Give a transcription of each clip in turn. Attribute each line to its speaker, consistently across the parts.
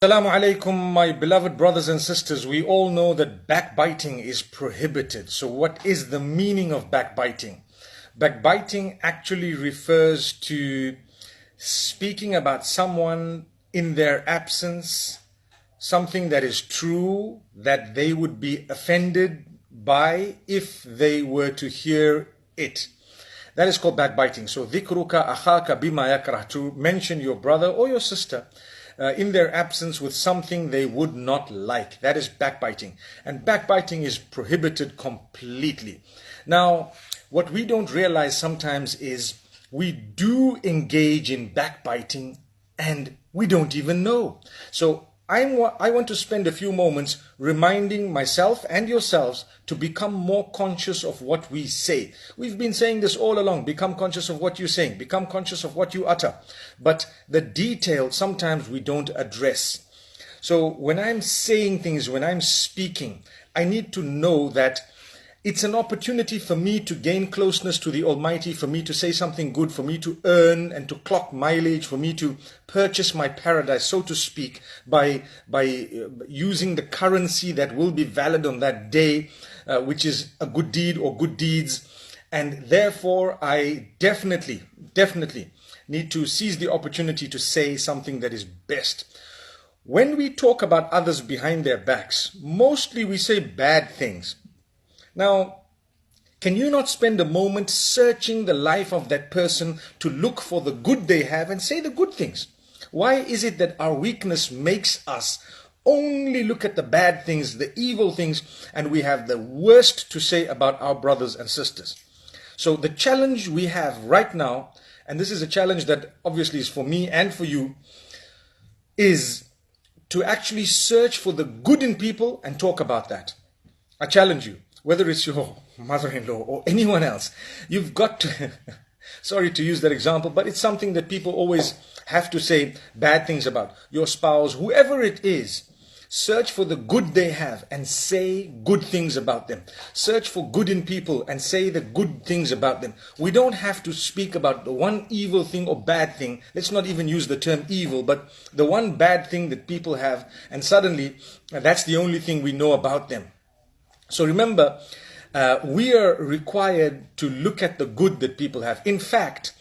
Speaker 1: Assalamu alaikum, my beloved brothers and sisters. We all know that backbiting is prohibited. So what is the meaning of backbiting? Backbiting actually refers to speaking about someone in their absence, something that is true, that they would be offended by if they were to hear it. That is called backbiting. So dhikruka akhaka bima yakrah, to mention your brother or your sister in their absence with something they would not like. That is backbiting. And backbiting is prohibited completely. Now, what we don't realize sometimes is we do engage in backbiting and we don't even know. So I want to spend a few moments reminding myself and yourselves to become more conscious of what we say. We've been saying this all along. Become conscious of what you're saying. Become conscious of what you utter. But the detail sometimes we don't address. So when I'm saying things, when I'm speaking, I need to know that it's an opportunity for me to gain closeness to the Almighty, for me to say something good, for me to earn and to clock mileage, for me to purchase my paradise, so to speak, by using the currency that will be valid on that day, which is a good deed or good deeds. And therefore, I definitely need to seize the opportunity to say something that is best. When we talk about others behind their backs, mostly we say bad things. Now, can you not spend a moment searching the life of that person to look for the good they have and say the good things? Why is it that our weakness makes us only look at the bad things, the evil things, and we have the worst to say about our brothers and sisters? So the challenge we have right now, and this is a challenge that obviously is for me and for you, is to actually search for the good in people and talk about that. I challenge you. Whether it's your mother-in-law or anyone else, you've got to, sorry to use that example, but it's something that people always have to say bad things about. Your spouse, whoever it is, search for the good they have and say good things about them. Search for good in people and say the good things about them. We don't have to speak about the one evil thing or bad thing. Let's not even use the term evil, but the one bad thing that people have, and suddenly that's the only thing we know about them. So remember, we are required to look at the good that people have. In fact,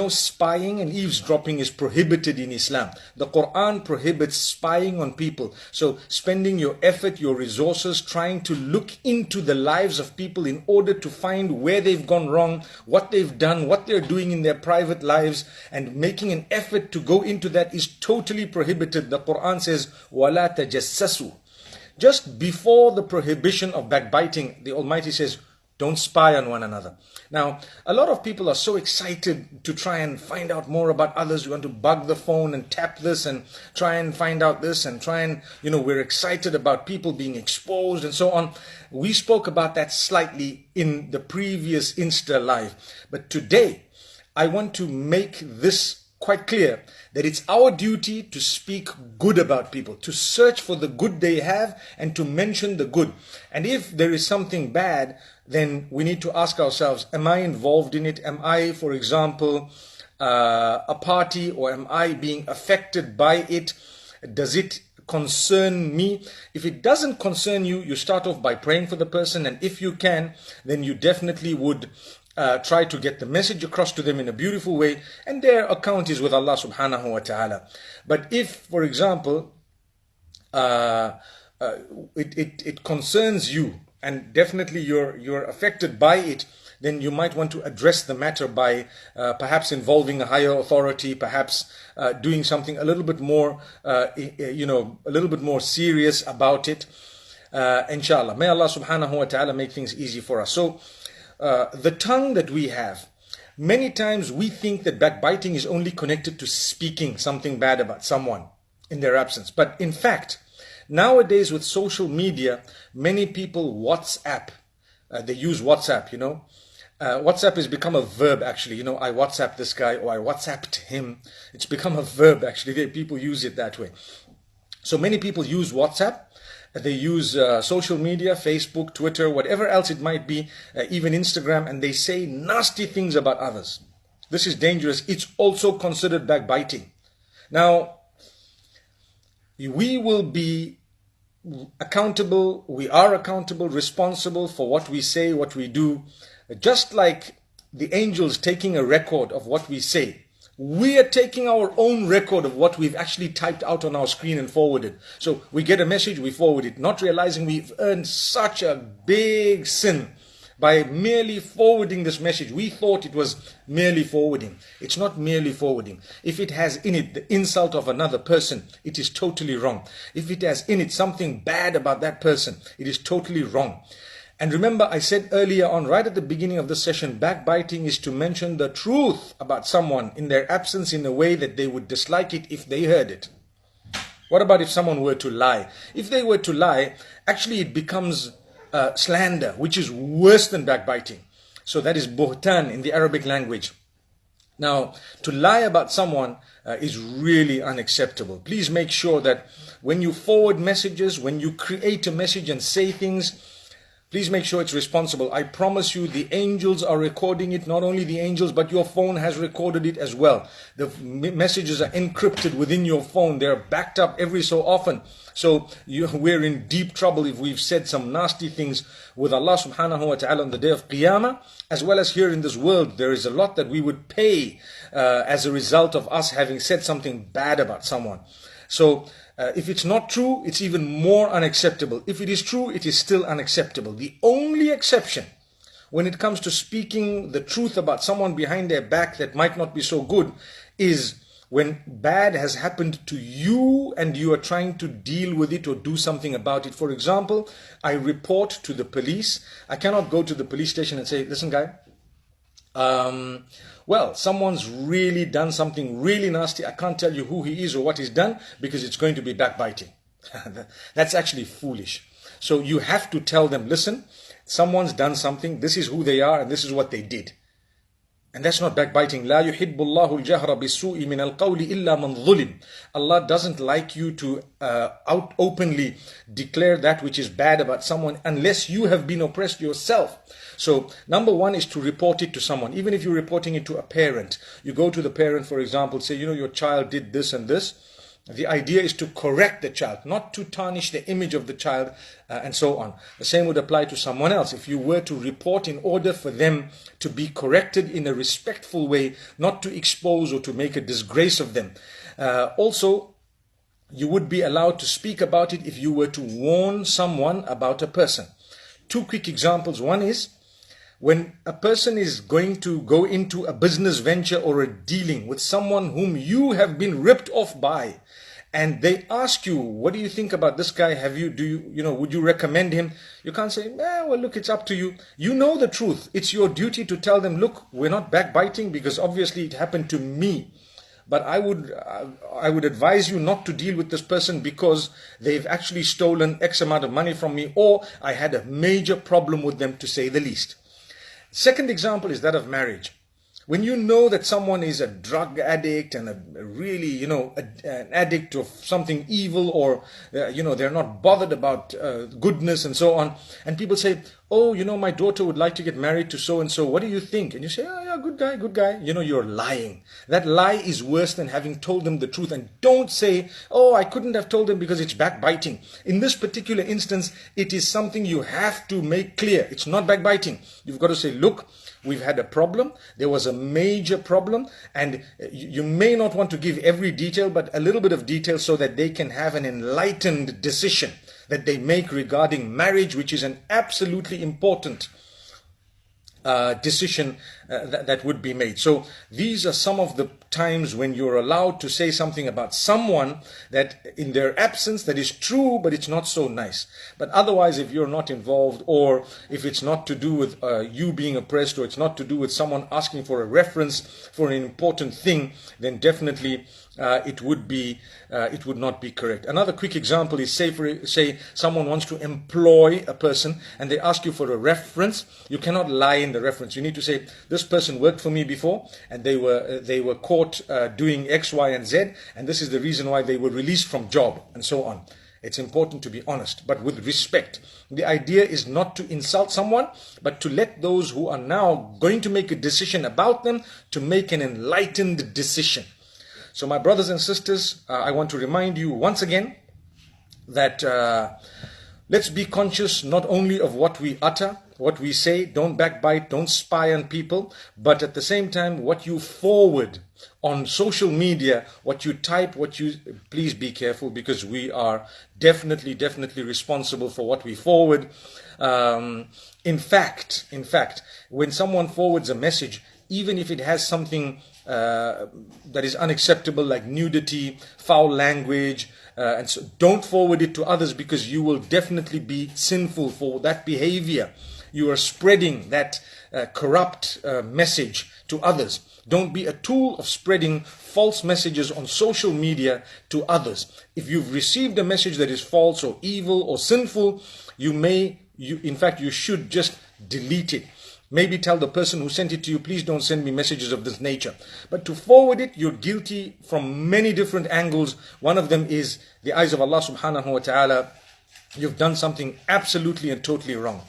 Speaker 1: spying and eavesdropping is prohibited in Islam. The Quran prohibits spying on people. So spending your effort, your resources, trying to look into the lives of people in order to find where they've gone wrong, what they've done, what they're doing in their private lives, and making an effort to go into that is totally prohibited. The Quran says, وَلَا تَجَسَّسُوا. Just before the prohibition of backbiting, the Almighty says, don't spy on one another. Now, a lot of people are so excited to try and find out more about others. We want to bug the phone and tap this and try and find out this and try and, we're excited about people being exposed and so on. We spoke about that slightly in the previous Insta Live. But today, I want to make this quite clear that it's our duty to speak good about people, to search for the good they have and to mention the good. And if there is something bad, then we need to ask ourselves, am I involved in it? Am I, for example, a party, or am I being affected by it? Does it concern me? If it doesn't concern you, you start off by praying for the person, and if you can, then you definitely would try to get the message across to them in a beautiful way, and their account is with Allah subhanahu wa ta'ala. But if, for example, it concerns you and definitely you're affected by it, then you might want to address the matter by perhaps involving a higher authority, perhaps doing something a little bit more, a little bit more serious about it. Inshallah, may Allah subhanahu wa ta'ala make things easy for us. So, the tongue that we have, many times we think that backbiting is only connected to speaking something bad about someone in their absence. But in fact, nowadays with social media, many people WhatsApp. They use WhatsApp, WhatsApp has become a verb actually. I WhatsApp this guy, or I WhatsApped him. It's become a verb actually. People use it that way. So many people use WhatsApp. They use social media, Facebook, Twitter, whatever else it might be, even Instagram, and they say nasty things about others. This is dangerous. It's also considered backbiting. Now, We will be accountable, we are accountable, responsible for what we say, what we do, just like the angels taking a record of what we say. We are taking our own record of what we've actually typed out on our screen and forwarded. So we get a message, we forward it, not realizing we've earned such a big sin by merely forwarding this message. We thought it was merely forwarding. It's not merely forwarding. If it has in it the insult of another person, it is totally wrong. If it has in it something bad about that person, it is totally wrong. And remember, I said earlier on, right at the beginning of the session, backbiting is to mention the truth about someone in their absence in a way that they would dislike it if they heard it. What about if someone were to lie? If they were to lie, actually it becomes slander, which is worse than backbiting. So that is buhtan in the Arabic language. Now, to lie about someone is really unacceptable. Please make sure that when you forward messages, when you create a message and say things, please make sure it's responsible. I promise you the angels are recording it. Not only the angels, but your phone has recorded it as well. The messages are encrypted within your phone. They're backed up every so often. So we're in deep trouble if we've said some nasty things with Allah subhanahu wa ta'ala on the day of Qiyamah, as well as here in this world. There is a lot that we would pay as a result of us having said something bad about someone. So if it's not true, it's even more unacceptable. If it is true, it is still unacceptable. The only exception when it comes to speaking the truth about someone behind their back that might not be so good is when bad has happened to you and you are trying to deal with it or do something about it. For example, I report to the police. I cannot go to the police station and say, listen guy, well, someone's really done something really nasty. I can't tell you who he is or what he's done because it's going to be backbiting. That's actually foolish. So you have to tell them, listen, someone's done something. This is who they are and this is what they did. And that's not backbiting. لا يحب الله الجهر بالسوء من القول إلا من ظلم. Allah doesn't like you to openly declare that which is bad about someone unless you have been oppressed yourself. So number one is to report it to someone. Even if you're reporting it to a parent, you go to the parent, for example, say, you know, your child did this and this. The idea is to correct the child, not to tarnish the image of the child and so on. The same would apply to someone else. If you were to report in order for them to be corrected in a respectful way, not to expose or to make a disgrace of them. Also, you would be allowed to speak about it if you were to warn someone about a person. Two quick examples. One is when a person is going to go into a business venture or a dealing with someone whom you have been ripped off by, and they ask you, what do you think about this guy? Would you recommend him? You can't say, well, look, it's up to you. You know the truth. It's your duty to tell them, look, we're not backbiting because obviously it happened to me. But I would advise you not to deal with this person because they've actually stolen X amount of money from me, or I had a major problem with them, to say the least. Second example is that of marriage. When you know that someone is a drug addict and a really, an addict of something evil, or, they're not bothered about goodness and so on. And people say, oh, my daughter would like to get married to so-and-so. What do you think? And you say, oh, yeah, good guy, good guy. You're lying. That lie is worse than having told them the truth. And don't say, oh, I couldn't have told them because it's backbiting. In this particular instance, it is something you have to make clear. It's not backbiting. You've got to say, look, we've had a problem. There was a major problem, and you may not want to give every detail, but a little bit of detail so that they can have an enlightened decision that they make regarding marriage, which is an absolutely important decision that would be made. So these are some of the times when you're allowed to say something about someone that in their absence that is true, but it's not so nice. But otherwise, if you're not involved, or if it's not to do with you being oppressed, or it's not to do with someone asking for a reference for an important thing, then definitely it would not be correct. Another quick example is, say someone wants to employ a person and they ask you for a reference. You cannot lie in the reference. You need to say, this person worked for me before and they were caught doing X, Y, and Z, and this is the reason why they were released from job, and so on. It's important to be honest, but with respect. The idea is not to insult someone, but to let those who are now going to make a decision about them to make an enlightened decision. So my brothers and sisters, I want to remind you once again that let's be conscious not only of what we utter, what we say. Don't backbite, don't spy on people, but at the same time, what you forward on social media, what you type, please be careful, because we are definitely responsible for what we forward. In fact, when someone forwards a message, even if it has something that is unacceptable, like nudity, foul language, and so don't forward it to others, because you will definitely be sinful for that behavior. You are spreading that corrupt message to others. Don't be a tool of spreading false messages on social media to others. If you've received a message that is false or evil or sinful, in fact, you should just delete it. Maybe tell the person who sent it to you, please don't send me messages of this nature. But to forward it, you're guilty from many different angles. One of them is the eyes of Allah subhanahu wa ta'ala. You've done something absolutely and totally wrong.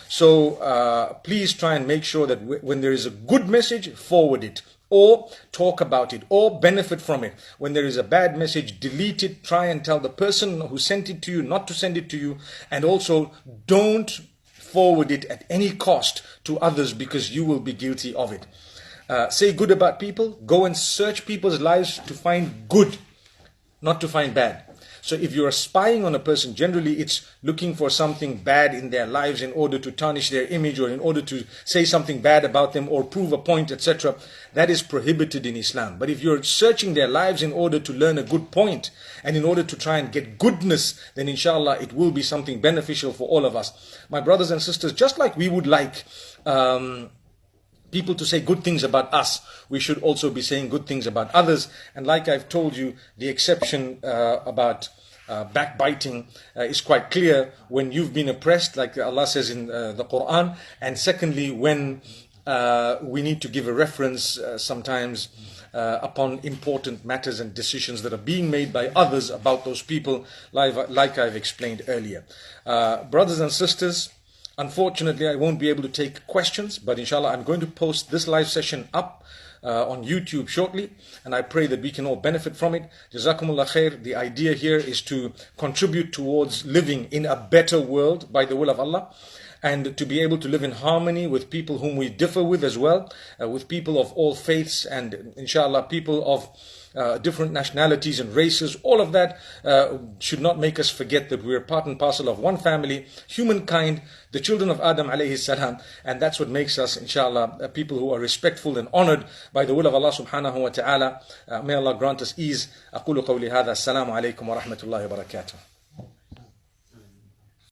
Speaker 1: So please try and make sure that when there is a good message, forward it, or talk about it, or benefit from it. When there is a bad message, delete it. Try and tell the person who sent it to you not to send it to you. And also, don't forward it at any cost to others, because you will be guilty of it. Say good about people. Go and search people's lives to find good, not to find bad. So if you are spying on a person, generally it's looking for something bad in their lives in order to tarnish their image, or in order to say something bad about them, or prove a point, etc. That is prohibited in Islam. But if you're searching their lives in order to learn a good point, and in order to try and get goodness, then inshallah it will be something beneficial for all of us. My brothers and sisters, just like we would like people to say good things about us, we should also be saying good things about others. And like I've told you, the exception about backbiting is quite clear when you've been oppressed, like Allah says in the Quran. And secondly, when we need to give a reference sometimes upon important matters and decisions that are being made by others about those people, like I've explained earlier. Brothers and sisters, unfortunately, I won't be able to take questions, but inshallah, I'm going to post this live session up on YouTube shortly, and I pray that we can all benefit from it. Jazakumullah khair. The idea here is to contribute towards living in a better world by the will of Allah, and to be able to live in harmony with people whom we differ with as well, with people of all faiths, and inshallah people of different nationalities and races. All of that should not make us forget that we're part and parcel of one family, humankind, the children of Adam alayhi salam, and that's what makes us, inshallah, people who are respectful and honored by the will of Allah subhanahu wa ta'ala. May Allah grant us ease. أقول قولي هذا. السلام عليكم ورحمة الله وبركاته.